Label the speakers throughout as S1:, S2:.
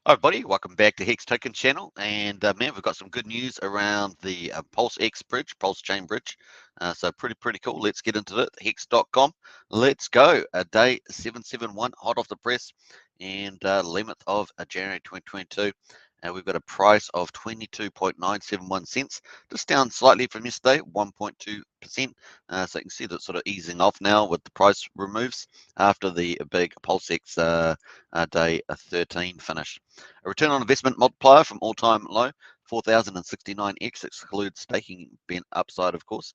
S1: Hi everybody, welcome back to Hex Token channel. And man, we've got some good news around the PulseX bridge, PulseChain Bridge. So pretty cool. Let's get into it. Hex.com. Let's go. Day 771, hot off the press, and 11th of January 2022. We've got a price of 22.971 cents, just down slightly from yesterday, 1.2%. So you can see that sort of easing off now with the price removes after the big PulseX day 13 finish. A return on investment multiplier from all-time low, 4,069x, excludes staking being upside, of course.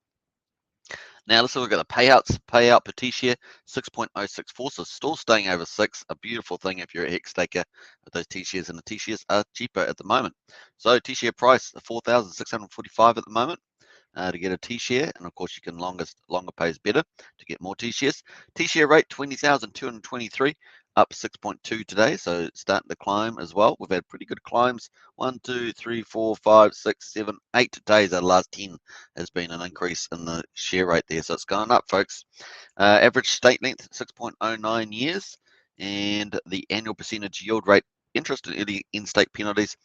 S1: Now let's look at the payouts. Payout per T-share, 6.064, so still staying over 6. A beautiful thing if you're a hex taker with those T-shares, and the T-shares are cheaper at the moment. So T-share price, 4,645 at the moment. To get a T-share, and of course you can longer pays better to get more T-shares. T-share rate 20,223, up 6.2 today, so it's starting to climb as well. We've had pretty good climbs. 1, 2, 3, 4, 5, 6, 7, 8 days out of the last 10 has been an increase in the share rate there, so it's going up, folks. Average stake length 6.09 years, and the annual percentage yield rate, interest and early in-stake penalties,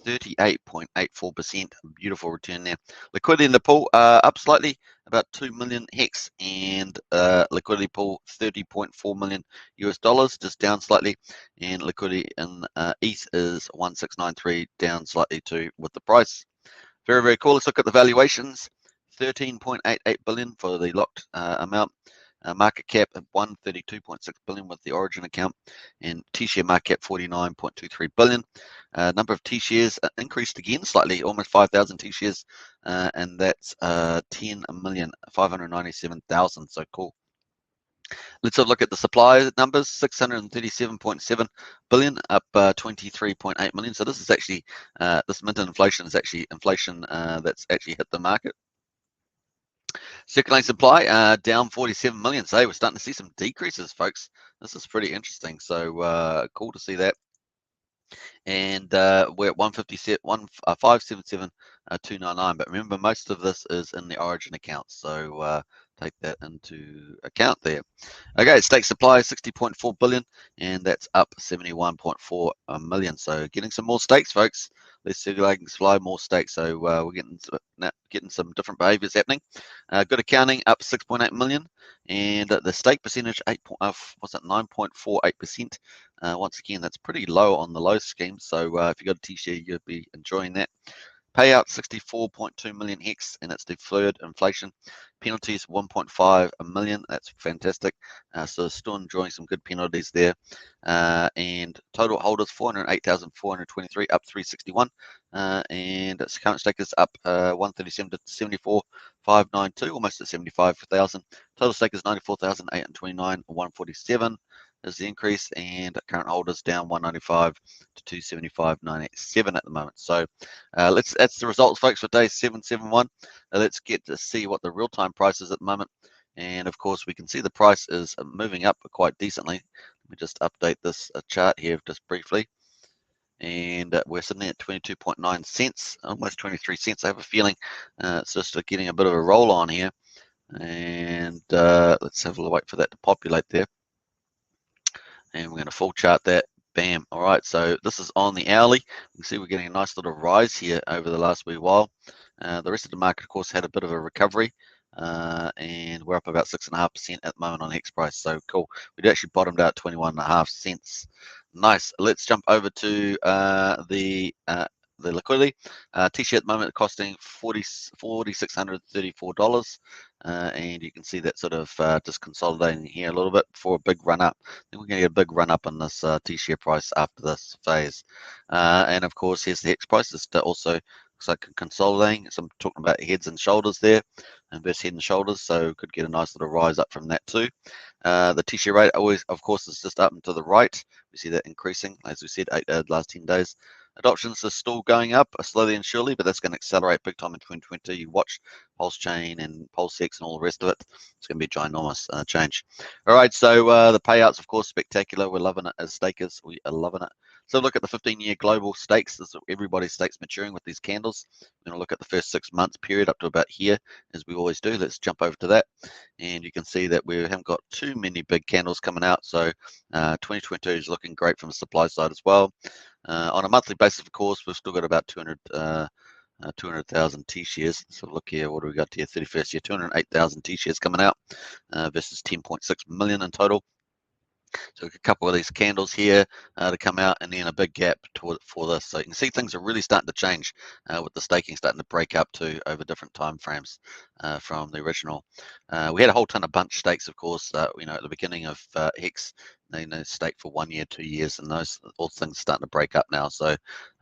S1: 38.84%. Beautiful return there. Liquidity in the pool up slightly, about 2 million hex, and liquidity pool 30.4 million US dollars, just down slightly. And liquidity in ETH is 1693, down slightly too with the price. Very cool. Let's look at the valuations. 13.88 billion for the locked amount. Market cap at 132.6 billion with the Origin account, and T-share market cap 49.23 billion. Number of T-shares increased again slightly, almost 5,000 T-shares, and that's 10,597,000. So cool. Let's have a look at the supply numbers. 637.7 billion, up 23.8 million. So this is actually this mint inflation is actually inflation that's actually hit the market. Circulating supply down 47 million. So we're starting to see some decreases, folks. This is pretty interesting. So cool to see that. And we're at 577,299. But remember, most of this is in the Origin account. So take that into account there. Okay, stake supply 60.4 billion, and that's up 71.4 million. So getting some more stakes, folks. Less circulating supply, more stakes. So we're getting some different behaviors happening. Good accounting up 6.8 million, and the stake percentage 9.48%. Once again, that's pretty low on the low scheme. So if you got a T-share, you'll be enjoying that. Payout 64.2 million hex, and it's deferred inflation. Penalties 1.5 million. That's fantastic. So still enjoying some good penalties there. And total holders 408,423, up 361. And its current stake is up 137 to 74,592, almost at 75,000. Total stake is 94,829, 147 is the increase, and current holders down 195 to 275,987 at the moment. So that's the results, folks, for day 771. Let's get to see what the real-time price is at the moment. And of course, we can see the price is moving up quite decently. Let me just update this chart here just briefly. And we're sitting at 22.9 cents, almost 23 cents. I have a feeling it's just getting a bit of a roll on here. And let's have a wait for that to populate there. And we're going to full chart that. Bam. All right, so this is on the hourly. You can see we're getting a nice little rise here over the last wee while. The rest of the market, of course, had a bit of a recovery, and we're up about 6.5% at the moment on Hex price. So cool. We actually bottomed out 21.5 cents. Nice. Let's jump over to the liquidity. T-shirt at the moment costing $4,634. And you can see that sort of just consolidating here a little bit for a big run up. Then we're going to get a big run up in this T-share price after this phase. And of course, here's the Hex price. It's also looks like consolidating. So I'm talking about heads and shoulders there, inverse head and shoulders. So could get a nice little rise up from that too. The T-share rate always, of course, is just up and to the right. We see that increasing, as we said, last 10 days. Adoptions are still going up slowly and surely, but that's going to accelerate big time in 2020. You watch PulseChain and PulseX and all the rest of it. It's going to be a ginormous change. All right, so the payouts, of course, spectacular. We're loving it as stakers. We are loving it. So look at the 15-year global stakes. This is everybody's stakes maturing with these candles. We're going to look at the first 6 months period up to about here, as we always do. Let's jump over to that. And you can see that we haven't got too many big candles coming out. So 2022 is looking great from the supply side as well. On a monthly basis, of course, we've still got about 200,000 T-shares. So look here, what do we got here? 31st year, 208,000 T-shares coming out versus 10.6 million in total. So a couple of these candles here to come out, and then a big gap for this. So you can see things are really starting to change with the staking starting to break up too over different time frames from the original. We had a whole ton of bunch stakes, of course, at the beginning of Hex. They stake for 1 year, 2 years, and those all things starting to break up now. So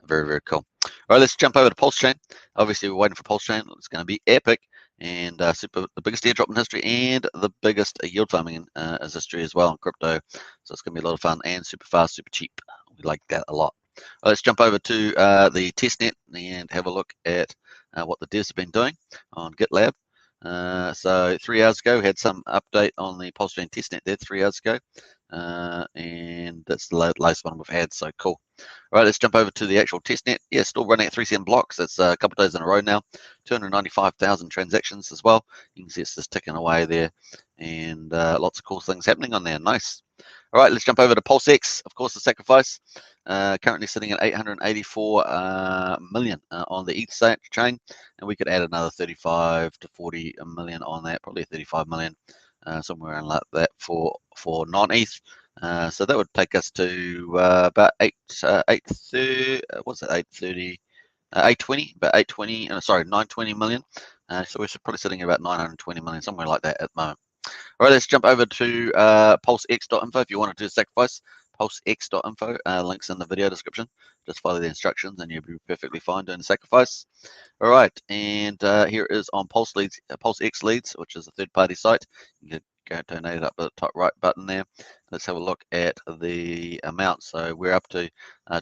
S1: very, very cool. All right, let's jump over to PulseChain. Obviously, we're waiting for PulseChain. It's going to be epic. And the biggest airdrop in history and the biggest yield farming in history as well in crypto. So it's going to be a lot of fun and super fast, super cheap. We like that a lot. Well, let's jump over to the testnet and have a look at what the devs have been doing on GitLab. So 3 hours ago, we had some update on the PulseChain testnet there 3 hours ago. And that's the latest one we've had, so cool. All right, let's jump over to the actual testnet. Yeah, still running at 3 cent blocks. That's a couple of days in a row now. 295,000 transactions as well. You can see it's just ticking away there, and lots of cool things happening on there. Nice. All right, let's jump over to PulseX, of course, the sacrifice. Currently sitting at 884 million on the ETH chain, and we could add another 35 to 40 million on that, probably 35 million. Somewhere around like that for non-ETH. So that would take us to about 830. What's it? 830. 820. About 820. Sorry, 920 million. So we're probably sitting at about 920 million, somewhere like that at the moment. All right, let's jump over to PulseX.info if you want to do a sacrifice. PulseX.info, links in the video description. Just follow the instructions and you'll be perfectly fine doing the sacrifice. All right, and here is on PulseX Leads, which is a third-party site. You can go donate up at the top right button there. Let's have a look at the amount. So we're up to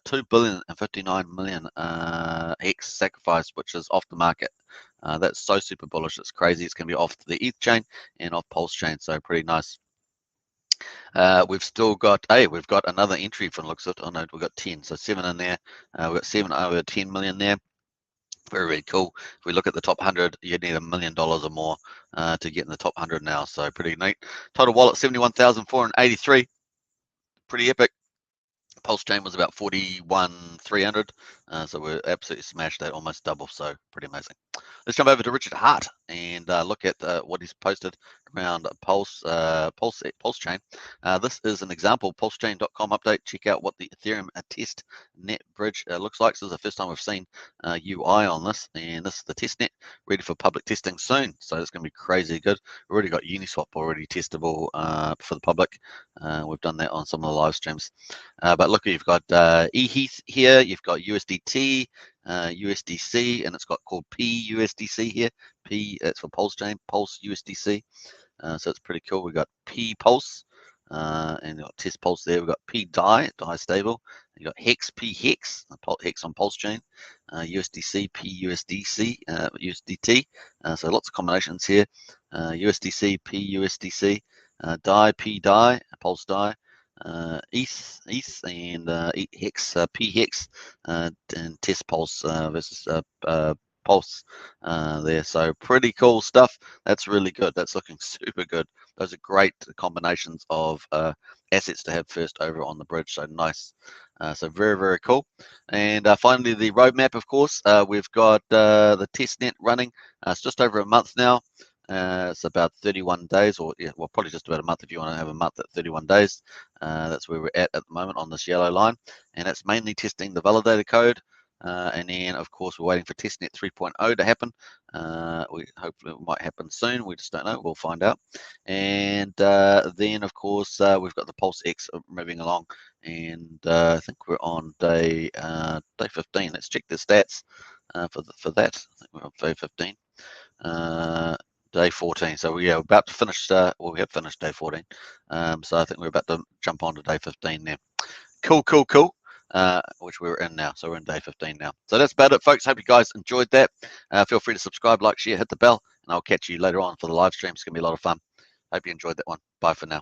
S1: 2,059 million Hex sacrifice, which is off the market. That's so super bullish. It's crazy. It's going to be off the ETH chain and off PulseChain. So pretty nice. We've still got we've got another entry from looks of it. Oh no, we've got 10. So 7 in there. We've got 7 over 10 million there. Very, very cool. If we look at the top 100, you need $1 million or more to get in the top 100 now. So pretty neat. Total wallet 71,483. Pretty epic. PulseChain was about 41,300. So we're absolutely smashed that, almost double. So pretty amazing. Let's jump over to Richard Hart and look at what he's posted around PulseChain. This is an example, PulseChain.com update. Check out what the Ethereum Testnet Bridge looks like. So this is the first time we've seen UI on this, and this is the testnet, ready for public testing soon. So it's going to be crazy good. We've already got Uniswap already testable for the public. We've done that on some of the live streams. But look, you've got ETH here, you've got USDT, USDC, and it's got called PUSDC here. P, that's for PulseChain, Pulse USDC. So it's pretty cool. We've got P Pulse, and we've got Test Pulse there. We've got P DAI stable. You've got Hex, P Hex, Hex on PulseChain, USDC, PUSDC, USDT. So lots of combinations here. USDC, PUSDC, DAI, P DAI, Pulse DAI. ETH and Hex, P Hex, and Test Pulse versus Pulse there. So pretty cool stuff. That's really good. That's looking super good. Those are great combinations of assets to have first over on the bridge. So nice. So very, very cool. And finally, the roadmap, of course. We've got the testnet running. It's just over a month now. It's about 31 days, or yeah, well, probably just about a month if you want to have a month at 31 days. That's where we're at the moment on this yellow line, and it's mainly testing the validator code. And then, of course, we're waiting for Testnet 2.0 to happen. We hopefully it might happen soon. We just don't know. We'll find out. And then, of course, we've got the PulseX moving along, and I think we're on day 15. Let's check the stats for that. I think we're on day 15. Day 14. So we're about to finish, well, we have finished day 14. So I think we're about to jump on to day 15 now. Cool. Which we're in now. So we're in day 15 now. So that's about it, folks. Hope you guys enjoyed that. Feel free to subscribe, like, share, hit the bell, and I'll catch you later on for the live stream. It's going to be a lot of fun. Hope you enjoyed that one. Bye for now.